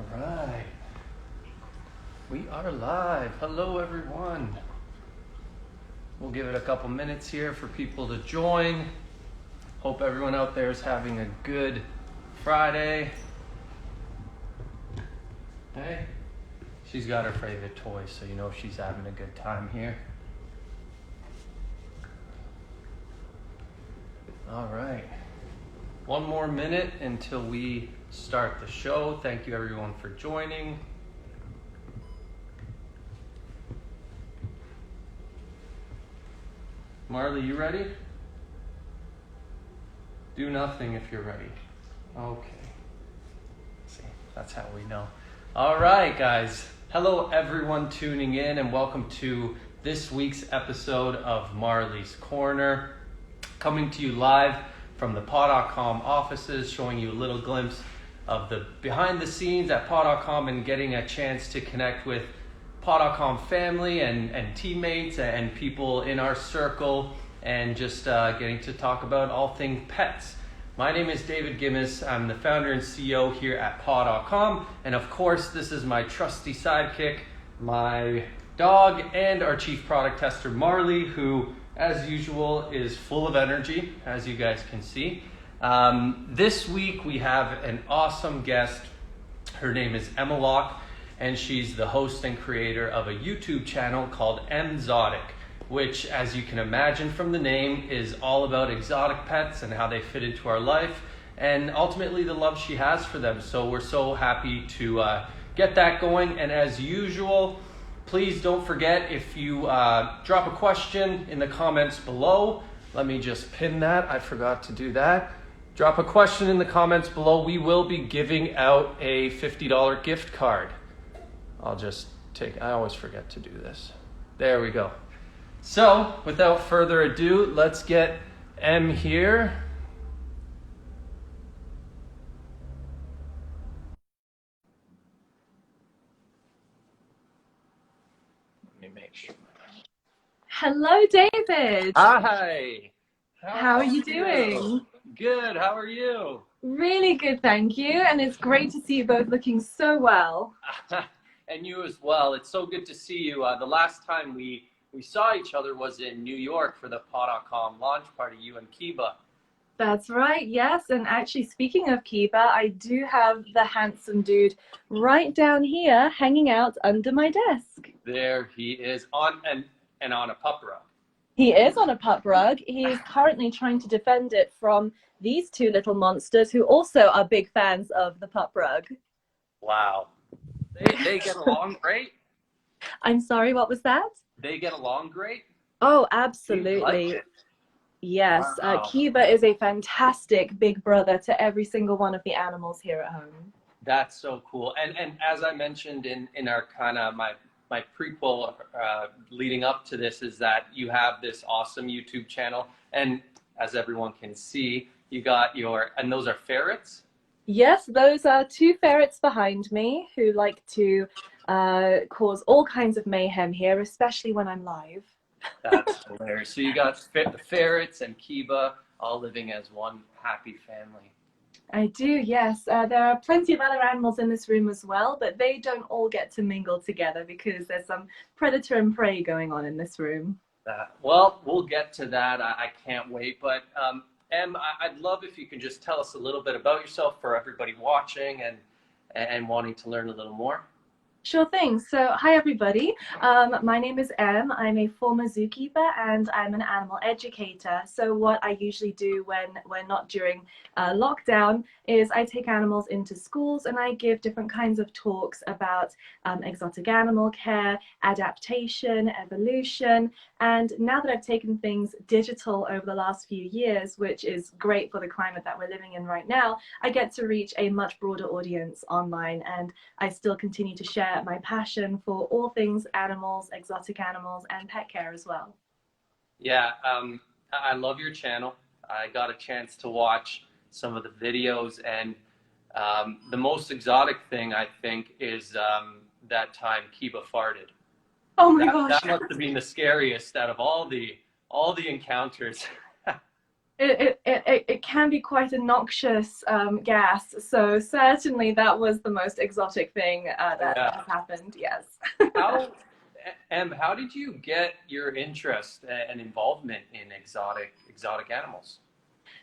All right, we are live. Hello everyone. We'll give it a couple minutes here for people to join. Hope everyone out there is having a good Friday. Hey, she's got her favorite toy, so you know she's having a good time here. All right, one more minute until we start the show. Thank you everyone for joining. Marlie, you ready? Do nothing if you're ready. Okay. See, that's how we know. All right, guys. Hello everyone tuning in, and welcome to this week's episode of Marlie's Corner. Coming to you live from the PAWtant offices, showing you a little glimpse of the behind the scenes at PAWtant and getting a chance to connect with PAWtant family and teammates and people in our circle, and just getting to talk about all things pets. My name is David Gimmis. I'm the founder and CEO here at PAWtant, and of course this is my trusty sidekick, my dog, and our chief product tester Marlie, who as usual is full of energy, as you guys can see. This week we have an awesome guest. Her name is Emzotic, and she's the host and creator of a YouTube channel called Emzotic, which, as you can imagine from the name, is all about exotic pets and how they fit into our life, and ultimately the love she has for them. So we're so happy to get that going. And as usual, please don't forget, if you drop a question in the comments below, let me just pin that. I forgot to do that. Drop a question in the comments below. We will be giving out a $50 gift card. I always forget to do this. There we go. So, without further ado, let's get Em here. Let me make sure. Hello, David. Hi. How are you doing? Good. How are you? Really good, thank you. And it's great to see you both looking so well. And you as well. It's so good to see you. The last time we saw each other was in New York for the PAWtant launch party, you and Kiva. That's right, yes. And actually, speaking of Kiva, I do have the handsome dude right down here hanging out under my desk. There he is, on a pup rug. He is on a pup rug. He is currently trying to defend it from these two little monsters who also are big fans of the pup rug. Wow. They get along great? I'm sorry, what was that? They get along great? Oh, absolutely. Like Yes, wow. Kiva is a fantastic big brother to every single one of the animals here at home. That's so cool. And as I mentioned in our kind of my prequel leading up to this, is that you have this awesome YouTube channel, and as everyone can see, you got and those are ferrets? Yes, those are two ferrets behind me who like to cause all kinds of mayhem here, especially when I'm live. That's hilarious. So you got the ferrets and Kiva all living as one happy family. I do, yes. There are plenty of other animals in this room as well, but they don't all get to mingle together because there's some predator and prey going on in this room. Well, we'll get to that. I can't wait. But Em, I'd love if you can just tell us a little bit about yourself for everybody watching and wanting to learn a little more. Sure thing. So, hi everybody. My name is Em. I'm a former zookeeper and I'm an animal educator. So what I usually do when we're not during lockdown is I take animals into schools and I give different kinds of talks about exotic animal care, adaptation, evolution. And now that I've taken things digital over the last few years, which is great for the climate that we're living in right now, I get to reach a much broader audience online, and I still continue to share my passion for all things animals, exotic animals, and pet care as well. Yeah, I love your channel. I got a chance to watch some of the videos, and the most exotic thing I think is that time Kiva farted. Oh my gosh. That must have been the scariest out of all the encounters. It can be quite a noxious gas. So certainly that was the most exotic thing that Yeah. has happened. Yes. How, how did you get your interest and involvement in exotic animals?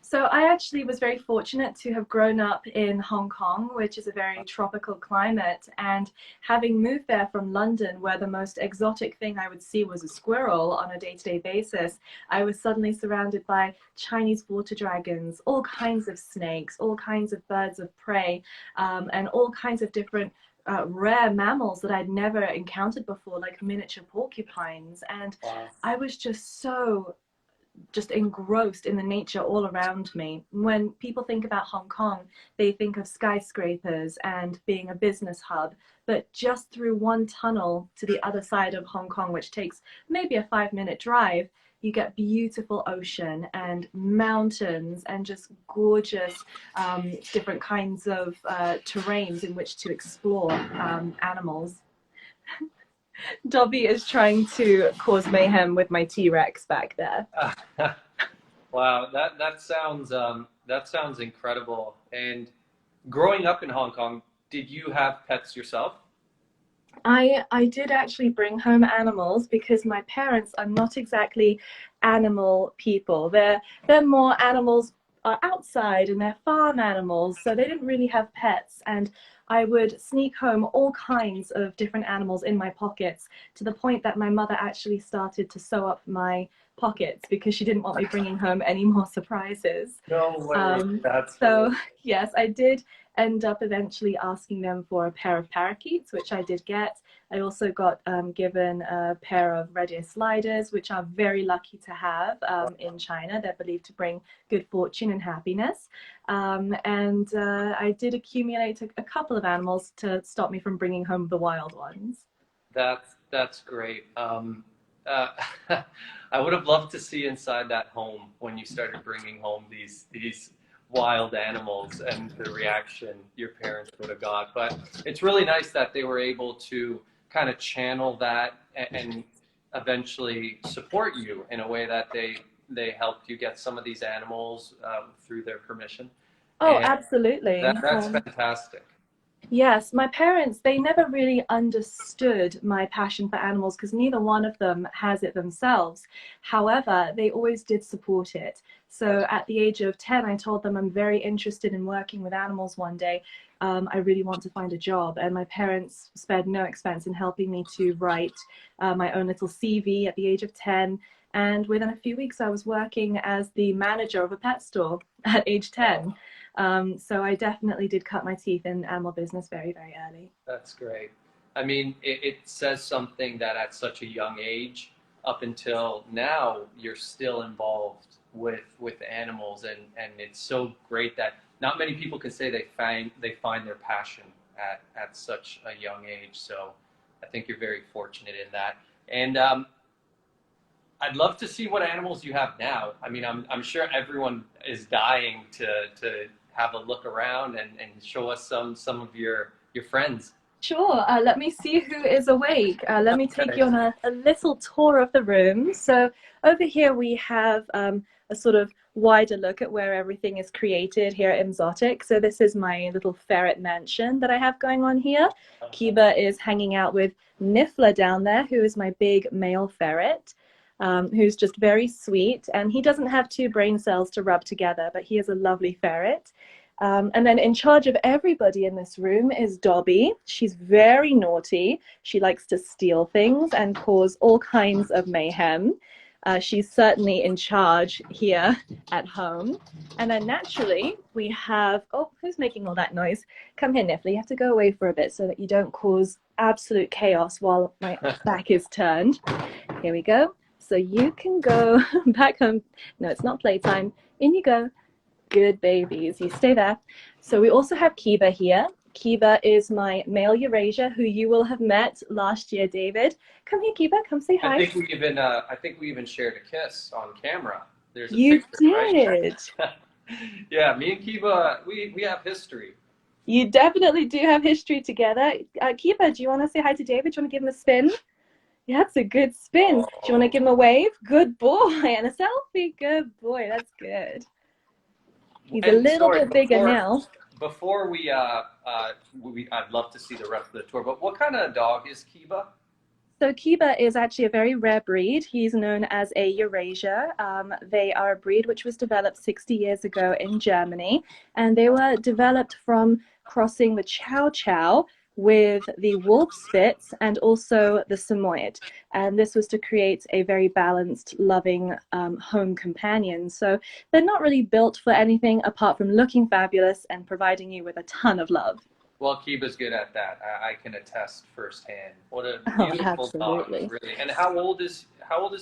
So I actually was very fortunate to have grown up in Hong Kong, which is a very tropical climate. And having moved there from London, where the most exotic thing I would see was a squirrel on a day-to-day basis, I was suddenly surrounded by Chinese water dragons, all kinds of snakes, all kinds of birds of prey, and all kinds of different rare mammals that I'd never encountered before, like miniature porcupines. And Wow. I was just engrossed in the nature all around me. When people think about Hong Kong, they think of skyscrapers and being a business hub, but just through one tunnel to the other side of Hong Kong, which takes maybe a 5-minute drive, you get beautiful ocean and mountains and just gorgeous different kinds of terrains in which to explore animals. Dobby is trying to cause mayhem with my T-Rex back there. Wow, that sounds incredible. And growing up in Hong Kong, did you have pets yourself? I did actually bring home animals because my parents are not exactly animal people. They're more animals are outside and they're farm animals, so they didn't really have pets. And I would sneak home all kinds of different animals in my pockets to the point that my mother actually started to sew up my pockets because she didn't want me bringing home any more surprises. No way. That's So hilarious. yes, I did end up eventually asking them for a pair of parakeets, which I did get. I also got given a pair of red ear sliders, which are very lucky to have in China. They're believed to bring good fortune and happiness. And I did accumulate a couple of animals to stop me from bringing home the wild ones. That's great. I would have loved to see inside that home when you started bringing home these wild animals and the reaction your parents would have got. But it's really nice that they were able to kind of channel that and eventually support you in a way that they helped you get some of these animals through their permission. Oh, And absolutely. that's fantastic. Yes, my parents, they never really understood my passion for animals because neither one of them has it themselves. However, they always did support it. So at the age of 10, I told them I'm very interested in working with animals one day. I really want to find a job. And my parents spared no expense in helping me to write my own little CV at the age of 10. And within a few weeks, I was working as the manager of a pet store at age 10. So I definitely did cut my teeth in animal business very, very early. That's great. I mean, it says something that at such a young age, up until now, you're still involved with animals, and it's so great that not many people can say they find their passion at such a young age. So I think you're very fortunate in that. And I'd love to see what animals you have now. I mean, I'm sure everyone is dying to have a look around and show us some of your friends. Sure, let me see who is awake. Let me take Okay. you on a little tour of the room. So over here we have a sort of wider look at where everything is created here at Emzotic. So this is my little ferret mansion that I have going on here. Kiva is hanging out with Nifla down there, who is my big male ferret. Who's just very sweet, and he doesn't have two brain cells to rub together, but he is a lovely ferret. And then in charge of everybody in this room is Dobby. She's very naughty. She likes to steal things and cause all kinds of mayhem. She's certainly in charge here at home. And then naturally we have, oh, who's making all that noise? Come here, Nifla. You have to go away for a bit so that you don't cause absolute chaos while my back is turned. Here we go. So you can go back home. No, it's not playtime. In you go. Good babies. You stay there. So we also have Kiva here. Kiva is my male Eurasia, who you will have met last year, David. Come here, Kiva. Come say hi. I think we even shared a kiss on camera. There's a You picture, right? did. Yeah, me and Kiva, we have history. You definitely do have history together. Kiva, do you want to say hi to David? Do you want to give him a spin? Yeah, that's a good spin. Do you want to give him a wave? Good boy. And a selfie. Good boy. That's good. He's a And little sorry, bit bigger now. before I'd love to see the rest of the tour, but what kind of dog is Kiva? So Kiva is actually a very rare breed. He's known as a Eurasia. They are a breed which was developed 60 years ago in Germany, and they were developed from crossing the Chow Chow with the Wolf Spitz and also the Samoyed. And this was to create a very balanced, loving home companion. So they're not really built for anything apart from looking fabulous and providing you with a ton of love. Well, Kiva's good at that. I can attest firsthand. What a Oh, beautiful dog, absolutely. really. And how old is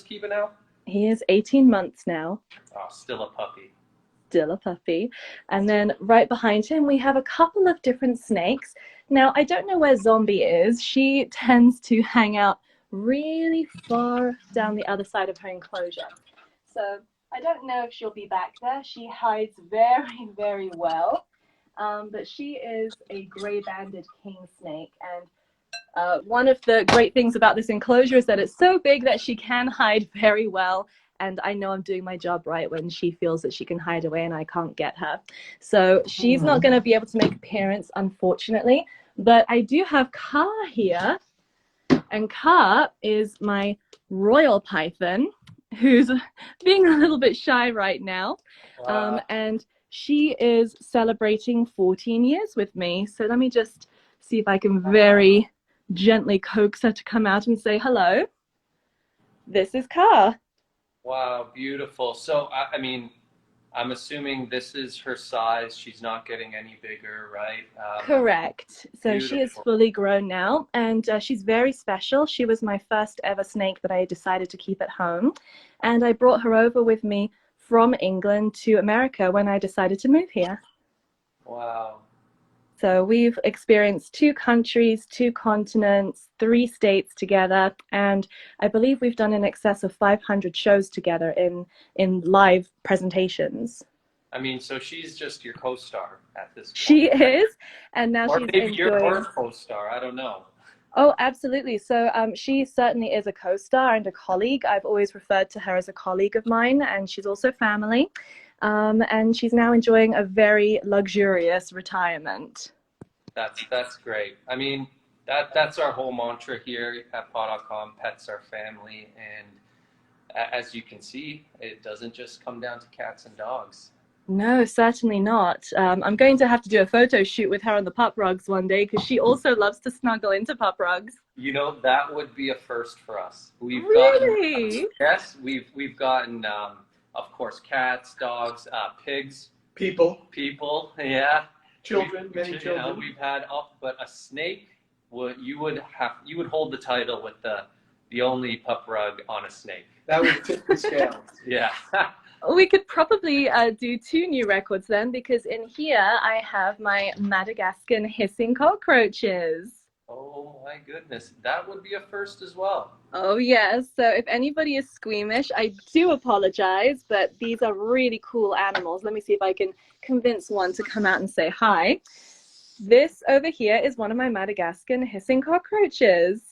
Kiva now? He is 18 months now. Oh, still a puppy. Still a puppy. And then right behind him, we have a couple of different snakes. Now, I don't know where Zombie is. She tends to hang out really far down the other side of her enclosure. So I don't know if she'll be back there. She hides very, very well. But she is a gray-banded king snake. And one of the great things about this enclosure is that it's so big that she can hide very well. And I know I'm doing my job right when she feels that she can hide away and I can't get her. So she's not going to be able to make appearance, unfortunately. But I do have Kaa here. And Kaa is my royal python, who's being a little bit shy right now. Wow. And she is celebrating 14 years with me. So let me just see if I can very gently coax her to come out and say hello. This is Kaa. Wow, beautiful. So, I mean, I'm assuming this is her size. She's not getting any bigger, right? Correct. So beautiful. she is fully grown now, and she's very special. She was my first ever snake that I decided to keep at home, and I brought her over with me from England to America when I decided to move here. Wow. So we've experienced 2 countries, 2 continents, 3 states together, and I believe we've done in excess of 500 shows together in live presentations. I mean, so she's just your co-star at this point. She is, and now or she's maybe you're enjoying. her co-star. I don't know. Oh, absolutely. So she certainly is a co-star and a colleague. I've always referred to her as a colleague of mine, and she's also family. And she's now enjoying a very luxurious retirement. That's great. I mean, that's our whole mantra here at paw.com, pets are family. And as you can see, it doesn't just come down to cats and dogs. No, certainly not. I'm going to have to do a photo shoot with her on the pup rugs one day because she also loves to snuggle into pup rugs. You know, that would be a first for us. Really? Yes, we've gotten, of course, cats, dogs, pigs. People, Yeah. children, many children. You know, we've had, but a snake, you would hold the title with the only pup rug on a snake. That would tip the scales. Yeah. We could probably do 2 new records then, because in here I have my Madagascan hissing cockroaches. Oh my goodness, that would be a first as well. Oh yes, so if anybody is squeamish, I do apologize, but these are really cool animals. Let me see if I can convince one to come out and say hi. This over here is one of my Madagascan hissing cockroaches.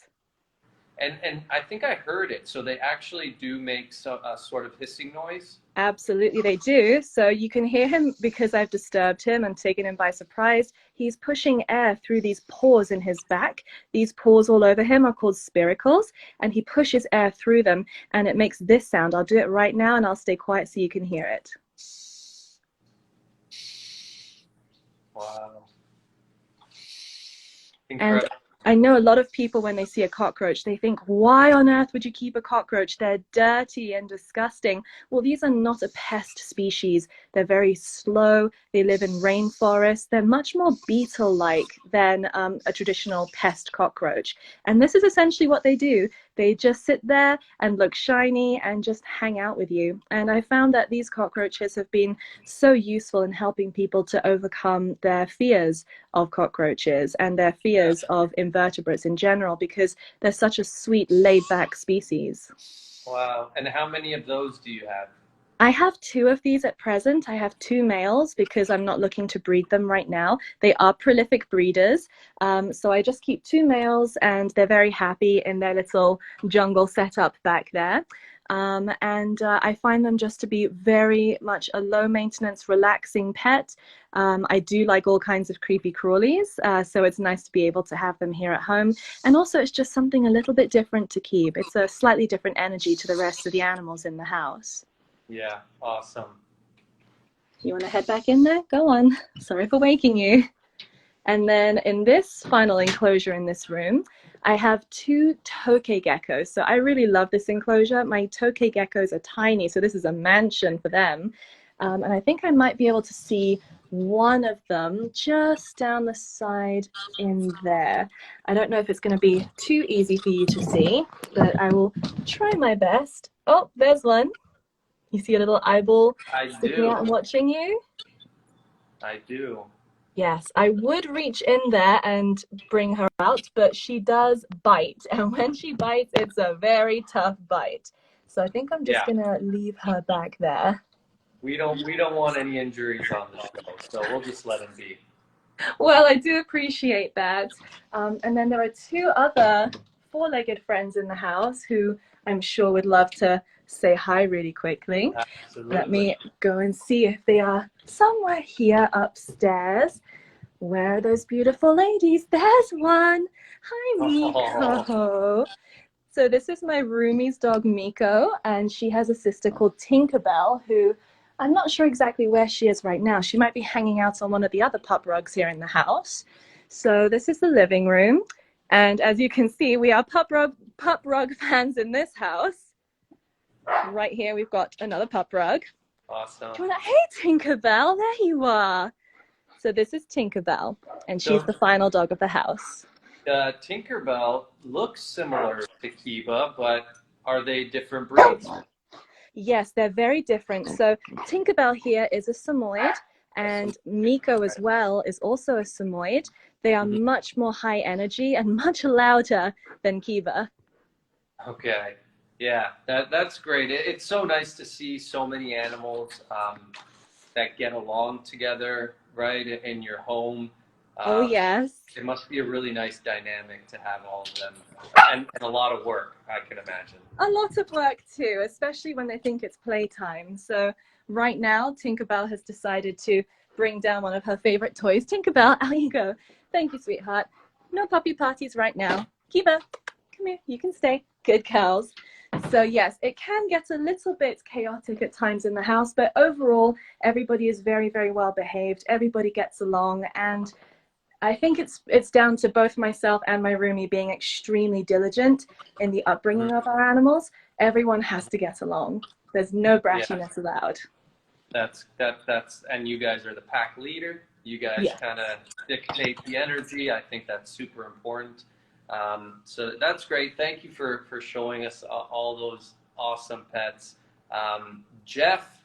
And I think I heard it. So they actually do make a sort of hissing noise. Absolutely, they do. So you can hear him because I've disturbed him and taken him by surprise. He's pushing air through these pores in his back. These pores all over him are called spiracles, and he pushes air through them, and it makes this sound. I'll do it right now, and I'll stay quiet so you can hear it. Wow. And I know a lot of people, when they see a cockroach, they think, why on earth would you keep a cockroach? They're dirty and disgusting. Well, these are not a pest species. They're very slow. They live in rainforests. They're much more beetle-like than a traditional pest cockroach. And this is essentially what they do. They just sit there and look shiny and just hang out with you. And I found that these cockroaches have been so useful in helping people to overcome their fears of cockroaches and their fears of invertebrates in general, because they're such a sweet, laid-back species. Wow. And how many of those do you have? I have two of these at present. I have two males because I'm not looking to breed them right now. They are prolific breeders. So I just keep two males and they're very happy in their little jungle setup back there. I find them just to be very much a low maintenance, relaxing pet. I do like all kinds of creepy crawlies, so it's nice to be able to have them here at home. And also it's just something a little bit different to keep. It's a slightly different energy to the rest of the animals in the house. Yeah, awesome. You want to head back in there? Go on. Sorry for waking you. And then in this final enclosure in this room, I have two Toki Geckos. So I really love this enclosure. My Toki Geckos are tiny, so this is a mansion for them. And I think I might be able to see one of them just down the side in there. I don't know if it's going to be too easy for you to see, but I will try my best. Oh, there's one. You see a little eyeball sticking out and watching you? I do. Yes, I would reach in there and bring her out, but she does bite. And when she bites, it's a very tough bite. So I think I'm just gonna leave her back there. We don't want any injuries on the show, so we'll just let him be. Well, I do appreciate that. And then there are two other four-legged friends in the house who I'm sure would love to say hi really quickly. Absolutely. Let me go and see if they are somewhere here upstairs. Where are those beautiful ladies? There's one. Hi, Miko. Oh. So this is my roomie's dog, Miko, and she has a sister called Tinkerbell, who I'm not sure exactly where she is right now. She might be hanging out on one of the other pup rugs here in the house. So this is the living room. And as you can see, we are pup rug fans in this house. Right here, we've got another pup rug. Awesome. Hey, Tinkerbell, there you are. So this is Tinkerbell, and she's the final dog of the house. Tinkerbell looks similar to Kiva, but are they different breeds? Yes, they're very different. So Tinkerbell here is a Samoyed, and Miko as well is also a Samoyed. They are much more high energy and much louder than Kiva. Okay. Yeah, that's great. It's so nice to see so many animals that get along together, right, in your home. Oh, yes. It must be a really nice dynamic to have all of them, and a lot of work, I can imagine. A lot of work too, especially when they think it's playtime. So right now, Tinkerbell has decided to bring down one of her favorite toys. Tinkerbell, out you go. Thank you, sweetheart. No puppy parties right now. Kiva, come here, you can stay. Good girls. So yes, it can get a little bit chaotic at times in the house, but overall, everybody is very, very well behaved. Everybody gets along, and I think it's down to both myself and my roomie being extremely diligent in the upbringing of our animals. Everyone has to get along. There's no brashiness allowed. That's and you guys are the pack leader. You guys kind of dictate the energy. I think that's super important. So that's great. Thank you for showing us all those awesome pets. Jeff,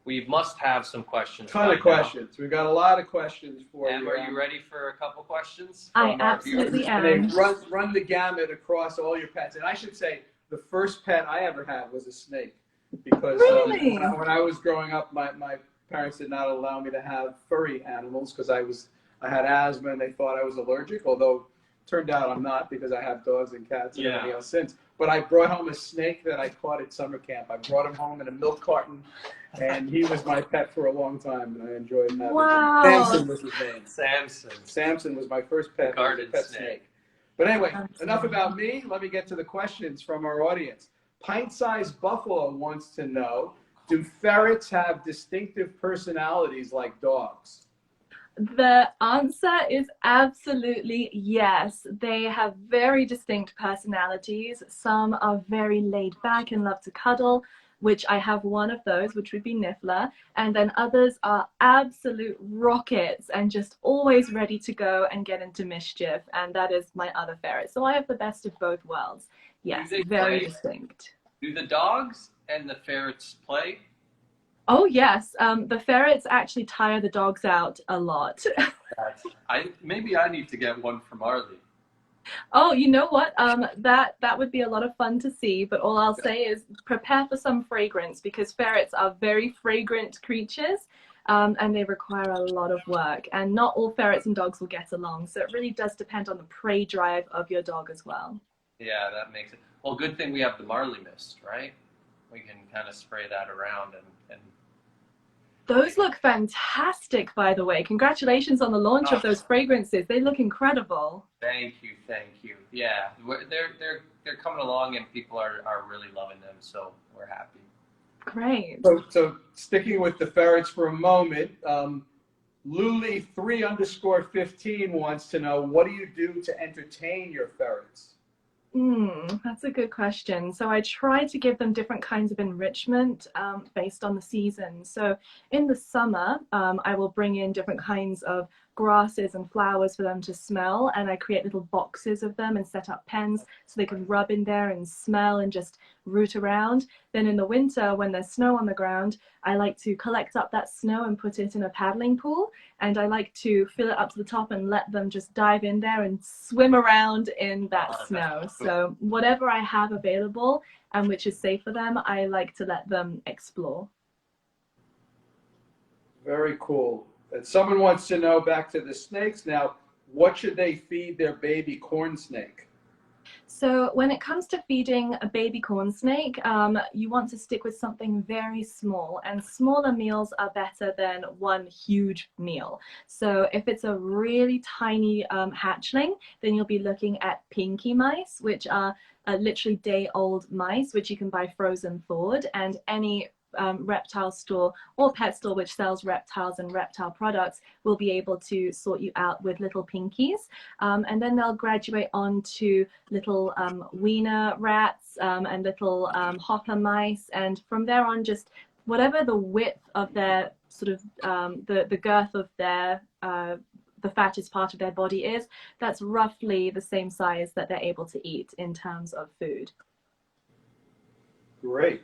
we must have some questions. Ton of questions. We've got a lot of questions for you. Em, are you ready for a couple questions? I absolutely am. And they run the gamut across all your pets. And I should say, the first pet I ever had was a snake. Because really? When I was growing up, my parents did not allow me to have furry animals because I had asthma and they thought I was allergic, although turned out I'm not because I have dogs and cats and everything else since. But I brought home a snake that I caught at summer camp. I brought him home in a milk carton, and he was my pet for a long time, and I enjoyed having him. Wow. Samson was his name. Samson. Samson was my first pet, snake. But anyway, enough about me. Let me get to the questions from our audience. Pint-sized Buffalo wants to know, do ferrets have distinctive personalities like dogs? The answer is absolutely yes. They have very distinct personalities. Some are very laid back and love to cuddle, which I have one of those, which would be Niffler. And then others are absolute rockets and just always ready to go and get into mischief. And that is my other ferret. So I have the best of both worlds. Yes, very distinct. Do the dogs and the ferrets play? Oh, yes. The ferrets actually tire the dogs out a lot. Maybe I need to get one for Marlie. Oh, you know what? That would be a lot of fun to see, but all I'll say is prepare for some fragrance because ferrets are very fragrant creatures, and they require a lot of work. And not all ferrets and dogs will get along, so it really does depend on the prey drive of your dog as well. Yeah, that makes it. Well, good thing we have the Marley mist, right? We can kind of spray that around and Those look fantastic, by the way. Congratulations on the launch of oh, those fragrances. They look incredible. thank you, thank you. Yeah, they're coming along and people are really loving them, so we're happy. Great. So sticking with the ferrets for a moment, Luli3_15 wants to know, what do you do to entertain your ferrets? That's a good question. So I try to give them different kinds of enrichment based on the season. So in the summer, I will bring in different kinds of grasses and flowers for them to smell, and I create little boxes of them and set up pens so they can rub in there and smell and just root around. Then in the winter, when there's snow on the ground, I like to collect up that snow and put it in a paddling pool, and I like to fill it up to the top and let them just dive in there and swim around in that snow. So whatever I have available and which is safe for them, I like to let them explore. Very cool. And someone wants to know, back to the snakes now, what should they feed their baby corn snake? So when it comes to feeding a baby corn snake, you want to stick with something very small, and smaller meals are better than one huge meal. So if it's a really tiny hatchling, then you'll be looking at pinky mice, which are literally day-old mice, which you can buy frozen thawed, and any reptile store or pet store which sells reptiles and reptile products will be able to sort you out with little pinkies, and then they'll graduate on to little wiener rats and little hopper mice, and from there on just whatever the width of their sort of the girth of their the fattest part of their body is, that's roughly the same size that they're able to eat in terms of food. Great.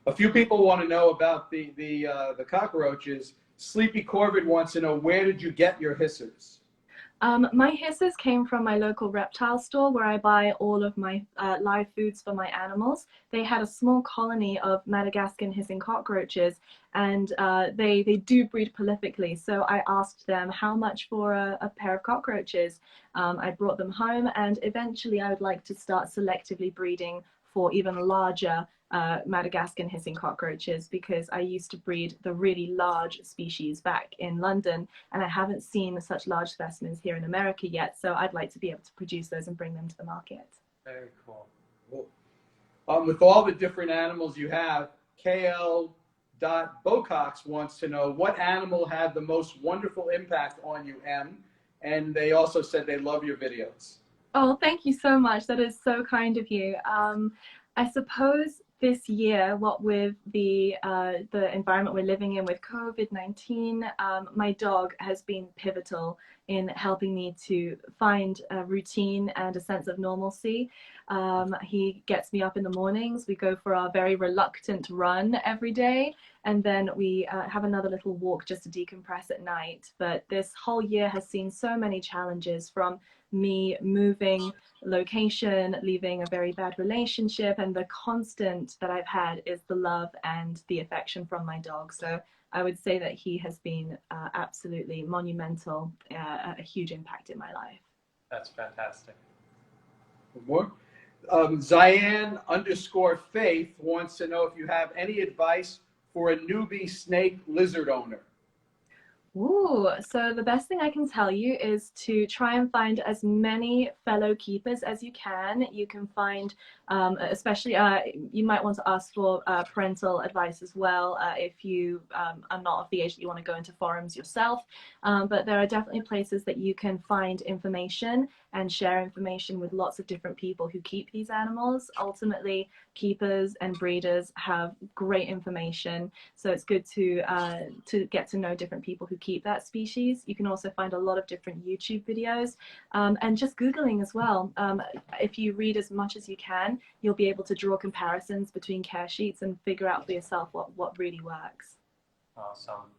A few people want to know about the cockroaches. Sleepy Corbett wants to know, where did you get your hissers? My hisses came from my local reptile store where I buy all of my live foods for my animals. They had a small colony of Madagascan hissing cockroaches, and they do breed prolifically. So I asked them how much for a pair of cockroaches. I brought them home, and eventually I would like to start selectively breeding for even larger Madagascan hissing cockroaches, because I used to breed the really large species back in London, and I haven't seen such large specimens here in America yet, so I'd like to be able to produce those and bring them to the market. Very cool. With all the different animals you have, KL.Bocox wants to know, what animal had the most wonderful impact on you, Em? And they also said they love your videos. Oh, thank you so much. That is so kind of you. I suppose this year, what with the environment we're living in with COVID-19, my dog has been pivotal in helping me to find a routine and a sense of normalcy. He gets me up in the mornings. We go for our very reluctant run every day, and then we have another little walk just to decompress at night. But this whole year has seen so many challenges, from me moving location, leaving a very bad relationship, and the constant that I've had is the love and the affection from my dog. So I would say that he has been absolutely monumental, a huge impact in my life. That's fantastic. More? Zian_Faith wants to know if you have any advice for a newbie snake lizard owner. Ooh, so the best thing I can tell you is to try and find as many fellow keepers as you can. You can find, especially, you might want to ask for parental advice as well if you are not of the age that you want to go into forums yourself. But there are definitely places that you can find information and share information with lots of different people who keep these animals. Ultimately, keepers and breeders have great information, so it's good to get to know different people who keep that species. You can also find a lot of different YouTube videos, and just Googling as well. If you read as much as you can, you'll be able to draw comparisons between care sheets and figure out for yourself what really works. Awesome.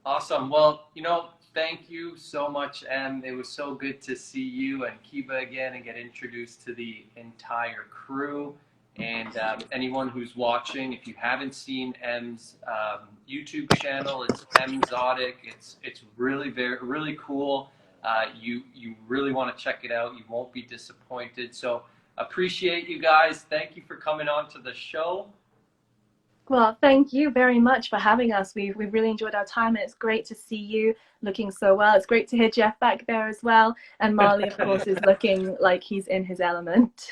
Awesome. Well, you know, thank you so much, Em. It was so good to see you and Kiva again and get introduced to the entire crew. And anyone who's watching, if you haven't seen Em's YouTube channel, it's Emzotic. It's really cool. You really want to check it out. You won't be disappointed. So appreciate you guys. Thank you for coming on to the show. Well, thank you very much for having us. We've really enjoyed our time, and it's great to see you looking so well. It's great to hear Jeff back there as well. And Marlie, of course, is looking like he's in his element.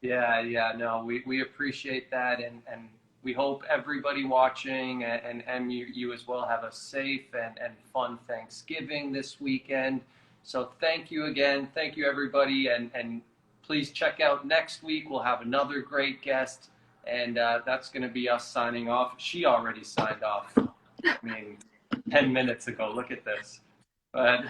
Yeah, no, we appreciate that, and we hope everybody watching and you as well have a safe and fun Thanksgiving this weekend. So thank you again. Thank you, everybody, and please check out next week. We'll have another great guest. And that's going to be us signing off. She already signed off, 10 minutes ago. Look at this. But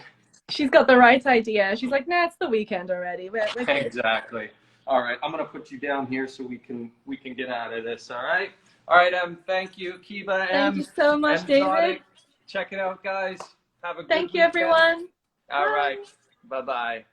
she's got the right idea. She's like, nah, it's the weekend already. We're good. Exactly. All right, I'm going to put you down here so we can get out of this, all right? All right, thank you, Kiva. Thank you so much, Emzotic. David. Check it out, guys. Have a good Thank you, weekend. everyone. All Bye. right. Bye-bye.